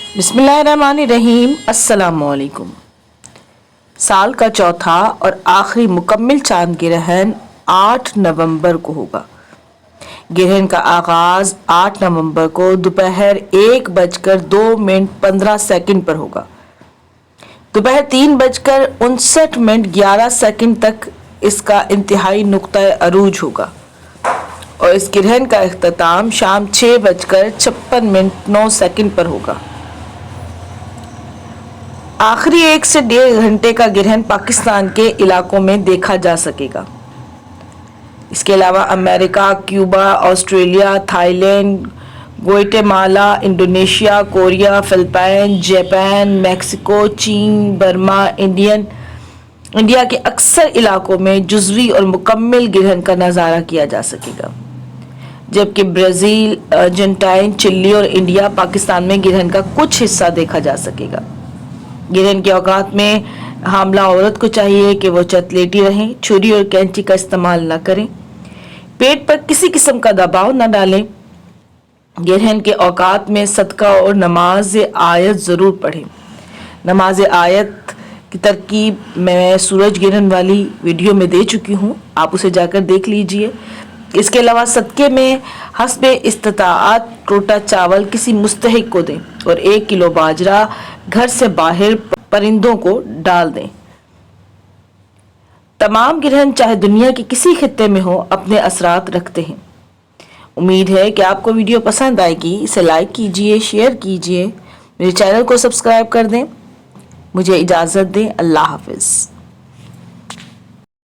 बिस्मिल्लाहिर्रहमानिर्रहीम। अस्सलाम वालेकुम। साल का चौथा और आखिरी मुकम्मल चांद ग्रहण 8 नवंबर को होगा। ग्रहण का आगाज 8 नवंबर को दोपहर 1:02:15 पर होगा। दोपहर 3:59:11 तक इसका इंतहाई नुक्ता अरूज होगा और इस ग्रहण का इख्तिताम शाम 6:56:09 पर होगा। आखिरी 1 से 1.5 घंटे का ग्रहण पाकिस्तान के इलाकों में देखा जा सकेगा। इसके अलावा America, Cuba, Australia, Thailand, Guatemala, Indonesia, Korea, Philippine, Japan, Mexico, चीन, बर्मा, इंडिया के अक्सर इलाकों में जुज़वी और मुकम्मल ग्रहण का नज़ारा किया जा सकेगा, जबकि ब्राज़ील, अर्जेंटाइन, चिली और इंडिया, पाकिस्तान में ग्रहण का कुछ हिस्सा देखा जा सकेगा। ग्रहण के औकात में हामला औरत को चाहिए कि वो चतलेटी रहें, छुरी और कैंची का इस्तेमाल न करें, पेट पर किसी किस्म का दबाव न डालें। ग्रहण के औकात में सदका और नमाज आयत ज़रूर पढ़ें। नमाज आयत की तरकीब मैं सूरज ग्रहण वाली वीडियो में दे चुकी हूँ, आप उसे जाकर देख लीजिए। इसके अलावा सदक़े में हस्बे इस्तिताअत टोटा चावल किसी मुस्तहिक को दें और 1 किलो बाजरा घर से बाहर परिंदों को डाल दें। तमाम ग्रहण चाहे दुनिया के किसी खित्ते में हो अपने असरात रखते हैं। उम्मीद है कि आपको वीडियो पसंद आएगी। इसे लाइक कीजिए, शेयर कीजिए, मेरे चैनल को सब्सक्राइब कर दें। मुझे इजाज़त दें। अल्लाह हाफ़िज़।